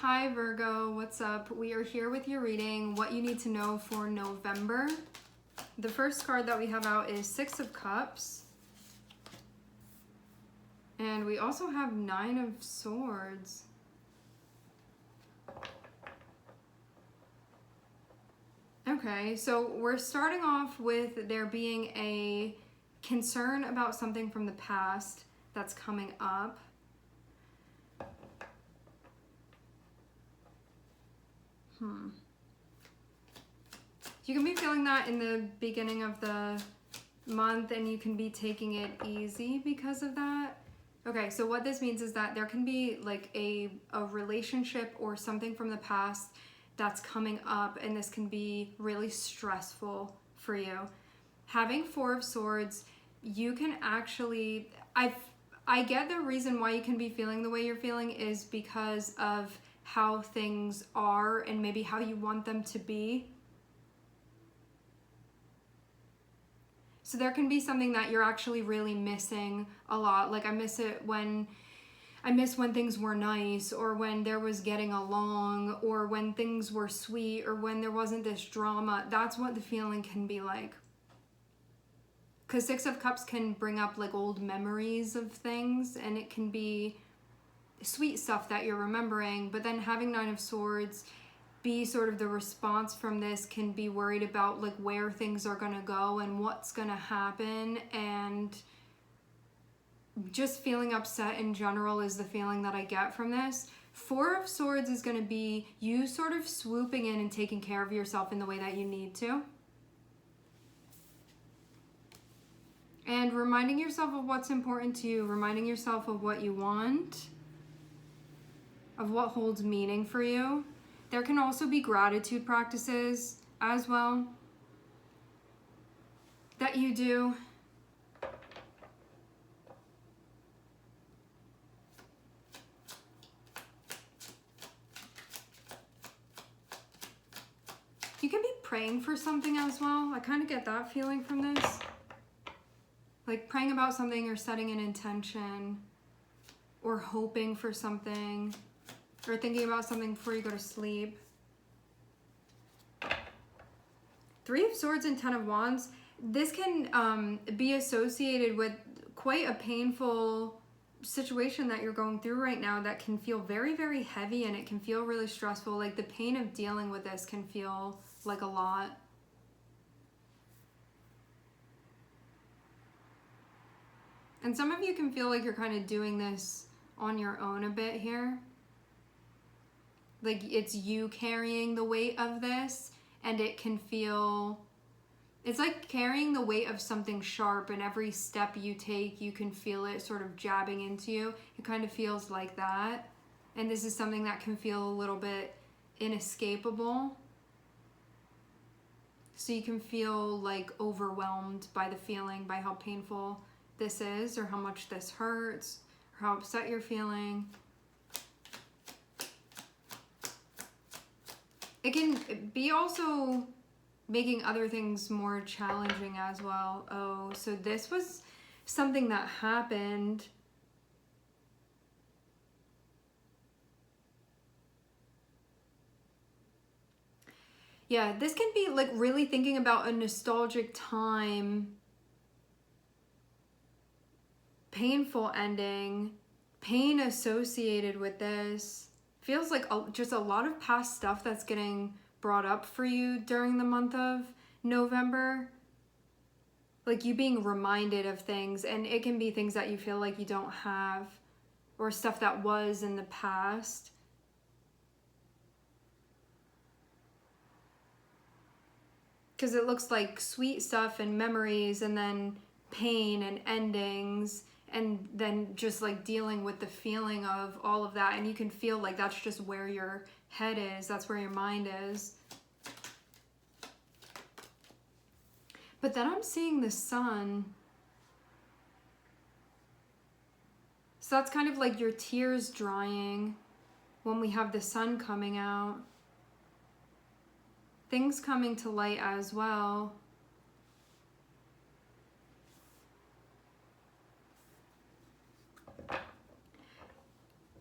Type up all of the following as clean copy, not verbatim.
Hi Virgo, what's up? We are here with your reading, what you need to know for November. The first card that we have out is Six of Cups. And we also have Nine of Swords. Okay, so we're starting off with there being a concern about something from the past that's coming up. You can be feeling that in the beginning of the month, and you can be taking it easy because of that. Okay, so what this means is that there can be like a relationship or something from the past that's coming up, and this can be really stressful for you. Having Four of Swords, you can actually, I get the reason why you can be feeling the way you're feeling is because of how things are and maybe how you want them to be. So there can be something that you're actually really missing a lot. Like I miss when things were nice, or when there was getting along, or when things were sweet, or when there wasn't this drama. That's what the feeling can be like. Because Six of Cups can bring up like old memories of things, and it can be sweet stuff that you're remembering. But then having Nine of Swords be sort of the response from this can be worried about like where things are going to go and what's going to happen, and just feeling upset in general is the feeling that I get from this. Four of Swords is going to be you sort of swooping in and taking care of yourself in the way that you need to. And reminding yourself of what's important to you, reminding yourself of what you want, of what holds meaning for you. There can also be gratitude practices as well that you do. You can be praying for something as well. I kind of get that feeling from this. Like praying about something, or setting an intention, or hoping for something, or thinking about something before you go to sleep. Three of Swords and Ten of Wands. This can be associated with quite a painful situation that you're going through right now that can feel very, very heavy, and it can feel really stressful. Like the pain of dealing with this can feel like a lot. And some of you can feel like you're kind of doing this on your own a bit here. Like it's you carrying the weight of this, and it can feel, it's like carrying the weight of something sharp, and every step you take, you can feel it sort of jabbing into you. It kind of feels like that. And this is something that can feel a little bit inescapable. So you can feel like overwhelmed by the feeling, by how painful this is, or how much this hurts, or how upset you're feeling. It can be also making other things more challenging as well. Oh, so this was something that happened. Yeah, this can be like really thinking about a nostalgic time, painful ending, pain associated with this. Feels like just a lot of past stuff that's getting brought up for you during the month of November. Like you being reminded of things, and it can be things that you feel like you don't have, or stuff that was in the past. Because it looks like sweet stuff and memories, and then pain and endings, and then just like dealing with the feeling of all of that. And you can feel like that's just where your head is, that's where your mind is. But then I'm seeing the sun. So that's kind of like your tears drying when we have the sun coming out. Things coming to light as well.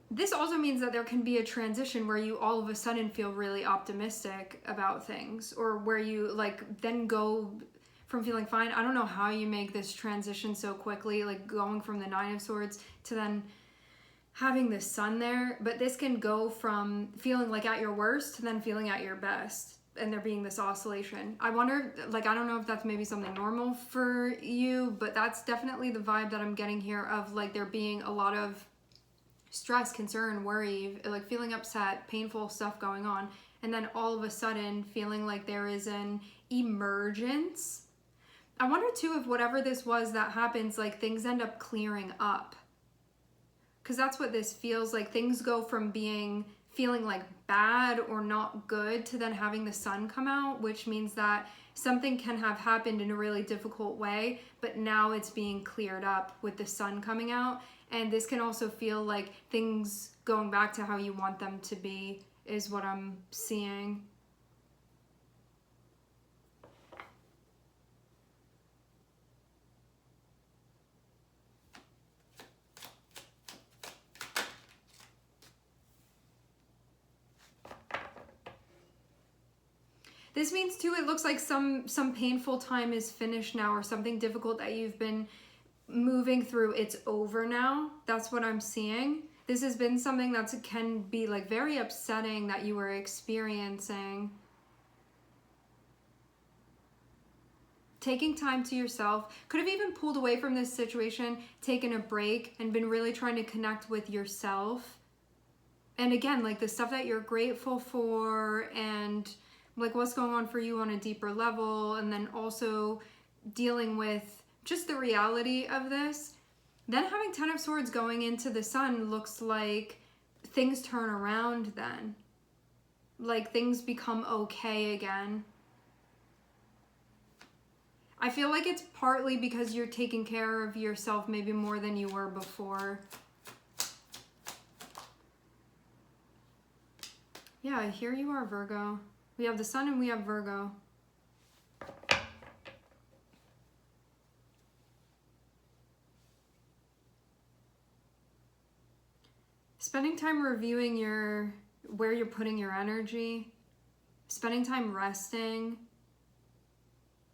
this also means that there can be a transition where you all of a sudden feel really optimistic about things, or where you like then go from feeling fine. I don't know how you make this transition so quickly, like going from the Nine of Swords to then having the Sun there, but this can go from feeling like at your worst to then feeling at your best, and there being this oscillation. I wonder, like, I don't know if that's maybe something normal for you, but that's definitely the vibe that I'm getting here of like there being a lot of stress, concern, worry, like feeling upset, painful stuff going on, and then all of a sudden feeling like there is an emergence. I wonder too if whatever this was that happens, like things end up clearing up. Because that's what this feels like. Things go from feeling like bad or not good to then having the Sun come out, which means that something can have happened in a really difficult way, but now it's being cleared up with the Sun coming out. And this can also feel like things going back to how you want them to be, is what I'm seeing. This means too, it looks like some painful time is finished now, or something difficult that you've been moving through, it's over now. That's what I'm seeing. This has been something that can be like very upsetting that you were experiencing. Taking time to yourself. Could have even pulled away from this situation, taken a break, and been really trying to connect with yourself. And again, like the stuff that you're grateful for, and like what's going on for you on a deeper level, and then also dealing with just the reality of this. Then having 10 of Swords going into the Sun looks like things turn around then. Like things become okay again. I feel like it's partly because you're taking care of yourself maybe more than you were before. Yeah, here you are, Virgo. We have the Sun and we have Virgo. Spending time reviewing where you're putting your energy, spending time resting.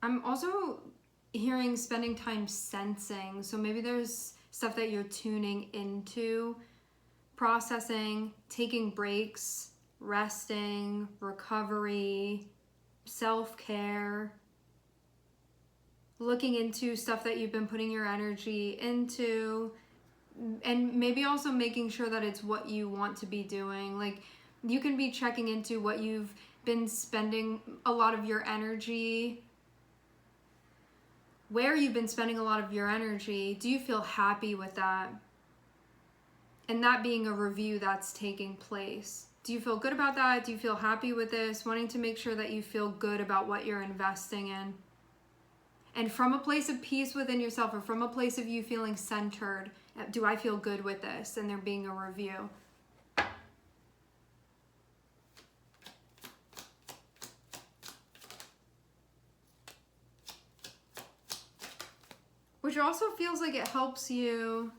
I'm also hearing spending time sensing. So maybe there's stuff that you're tuning into, processing, taking breaks, resting, recovery, self-care, looking into stuff that you've been putting your energy into, and maybe also making sure that it's what you want to be doing. Like you can be checking into what you've been spending a lot of your energy, where you've been spending a lot of your energy. Do you feel happy with that? And that being a review that's taking place. Do you feel good about that? Do you feel happy with this? Wanting to make sure that you feel good about what you're investing in. And from a place of peace within yourself, or from a place of you feeling centered, do I feel good with this? And there being a review. Which also feels like it helps you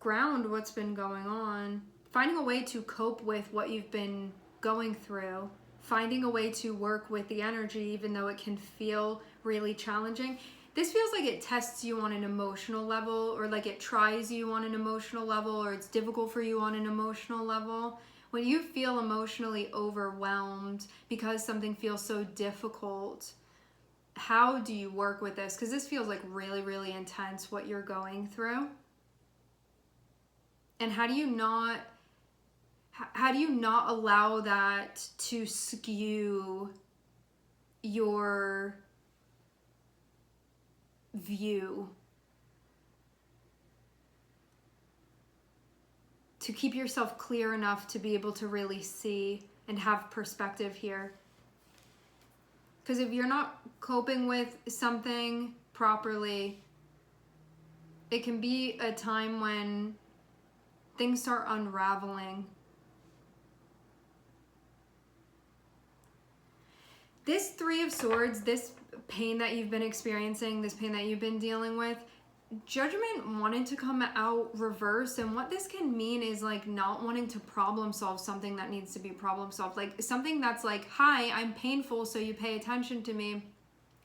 ground what's been going on. Finding a way to cope with what you've been going through. Finding a way to work with the energy, even though it can feel really challenging. This feels like it tests you on an emotional level, or like it tries you on an emotional level, or it's difficult for you on an emotional level. When you feel emotionally overwhelmed because something feels so difficult, how do you work with this? Because this feels like really, really intense what you're going through. And how do you not allow that to skew your view? To keep yourself clear enough to be able to really see and have perspective here. Because if you're not coping with something properly, it can be a time when things start unraveling. This Three of Swords, this pain that you've been experiencing, this pain that you've been dealing with, Judgment wanted to come out reverse. And what this can mean is like not wanting to problem solve something that needs to be problem solved. Like something that's like, hi, I'm painful, so you pay attention to me.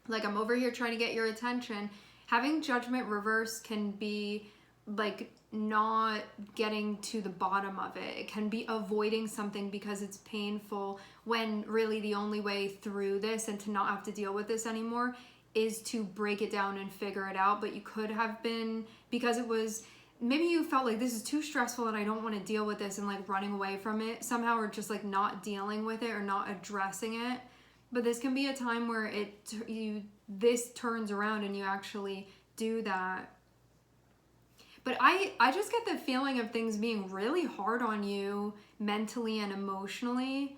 Like I'm over here trying to get your attention. Having Judgment reverse can be like not getting to the bottom of it. It can be avoiding something because it's painful, when really the only way through this and to not have to deal with this anymore is to break it down and figure it out. But you could have been, because it was, maybe you felt like this is too stressful and I don't want to deal with this, and like running away from it somehow, or just like not dealing with it or not addressing it. But this can be a time where this turns around and you actually do that. But I just get the feeling of things being really hard on you mentally and emotionally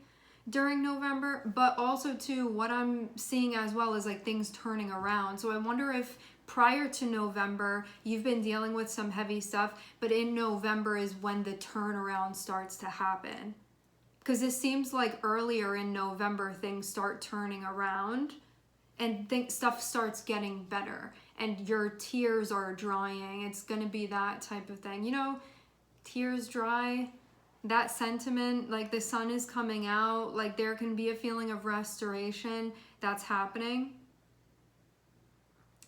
during November, but also too, what I'm seeing as well is like things turning around. So I wonder if prior to November, you've been dealing with some heavy stuff, but in November is when the turnaround starts to happen. Because it seems like earlier in November, things start turning around and stuff starts getting better and your tears are drying. It's going to be that type of thing. You know, tears dry, that sentiment, like the sun is coming out, like there can be a feeling of restoration that's happening.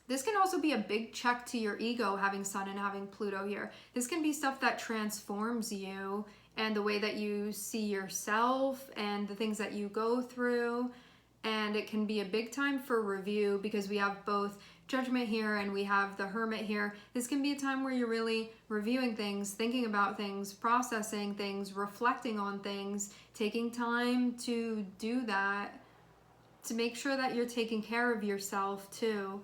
This can also be a big check to your ego, having Sun and having Pluto here. This can be stuff that transforms you and the way that you see yourself and the things that you go through. And it can be a big time for review, because we have both Judgment here and we have the Hermit here. This can be a time where you're really reviewing things, thinking about things, processing things, reflecting on things, taking time to do that, to make sure that you're taking care of yourself too.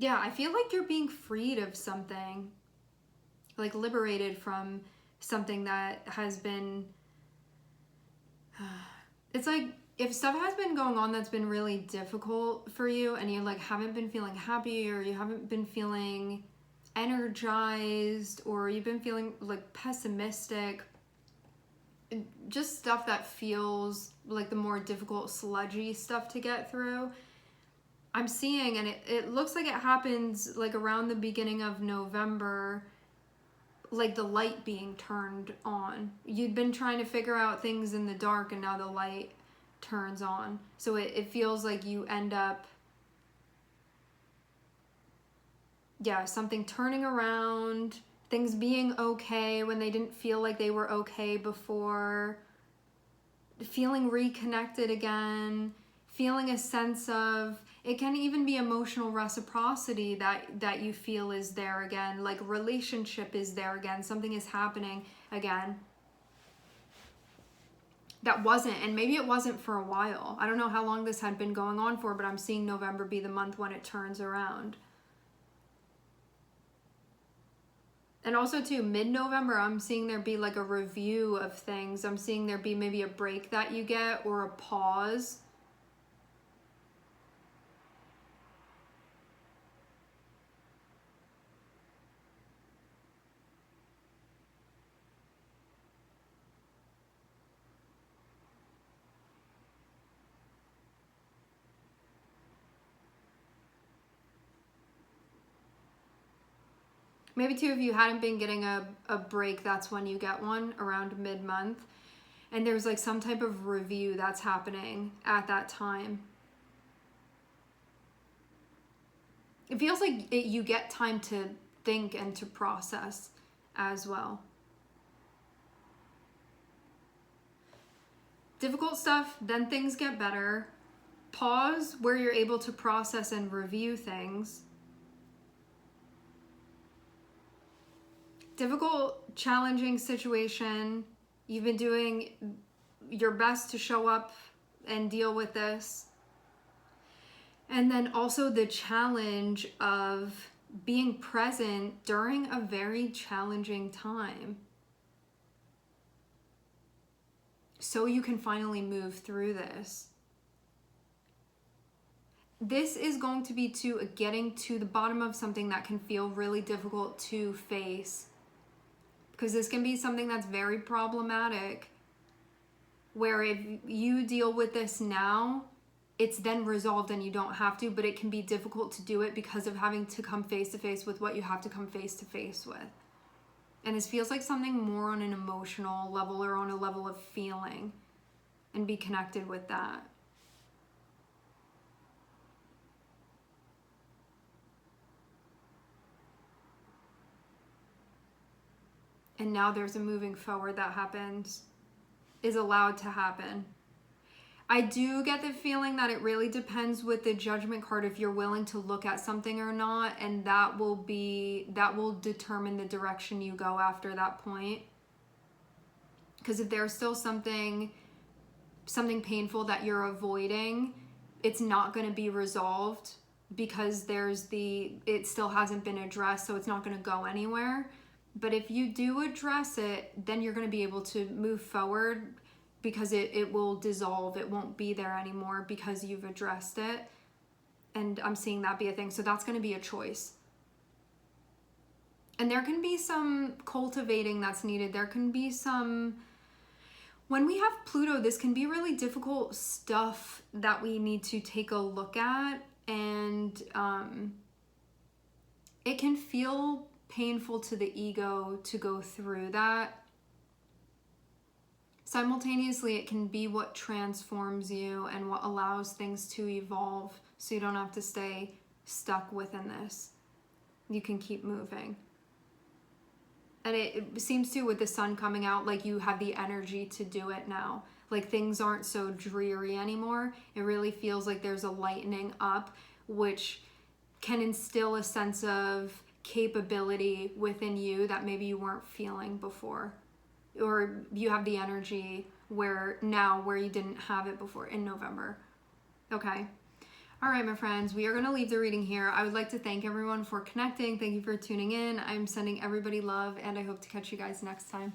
Yeah, I feel like you're being freed of something, like liberated from something that has been, it's like if stuff has been going on that's been really difficult for you and you like haven't been feeling happy, or you haven't been feeling energized, or you've been feeling like pessimistic, just stuff that feels like the more difficult, sludgy stuff to get through. I'm seeing, and it looks like it happens like around the beginning of November, like the light being turned on. You'd been trying to figure out things in the dark and now the light turns on. So it feels like you end up, yeah, something turning around, things being okay when they didn't feel like they were okay before, feeling reconnected again, feeling a sense of, it can even be emotional reciprocity that you feel is there again, like relationship is there again, something is happening again that wasn't, and maybe it wasn't for a while. I don't know how long this had been going on for, but I'm seeing November be the month when it turns around. And also too, mid-November, I'm seeing there be like a review of things. I'm seeing there be maybe a break that you get, or a pause. Maybe too, if you hadn't been getting a break, that's when you get one around mid-month. And there's like some type of review that's happening at that time. It feels like you get time to think and to process as well. Difficult stuff, then things get better. Pause where you're able to process and review things. Difficult, challenging situation. You've been doing your best to show up and deal with this. And then also the challenge of being present during a very challenging time. so you can finally move through this. This is going to be to getting to the bottom of something that can feel really difficult to face, because this can be something that's very problematic, where if you deal with this now, it's then resolved and you don't have to, but it can be difficult to do it because of having to come face to face with what you have to come face to face with. And this feels like something more on an emotional level or on a level of feeling, and be connected with that. And now there's a moving forward that happens, is allowed to happen. I do get the feeling that it really depends with the Judgment card if you're willing to look at something or not, and that will determine the direction you go after that point. Because if there's still something painful that you're avoiding, it's not going to be resolved, because it still hasn't been addressed, so it's not going to go anywhere. But if you do address it, then you're going to be able to move forward, because it will dissolve. It won't be there anymore because you've addressed it. And I'm seeing that be a thing. So that's going to be a choice. And there can be some cultivating that's needed. There can be some... When we have Pluto, this can be really difficult stuff that we need to take a look at. And it can feel painful to the ego to go through that. Simultaneously, it can be what transforms you and what allows things to evolve, so you don't have to stay stuck within this. You can keep moving. And it seems to, with the sun coming out, like you have the energy to do it now. Like things aren't so dreary anymore. It really feels like there's a lightening up, which can instill a sense of capability within you that maybe you weren't feeling before. Or you have the energy where you didn't have it before in November. Okay. All right, my friends, we are going to leave the reading here. I would like to thank everyone for connecting. Thank you for tuning in. I'm sending everybody love, and I hope to catch you guys next time.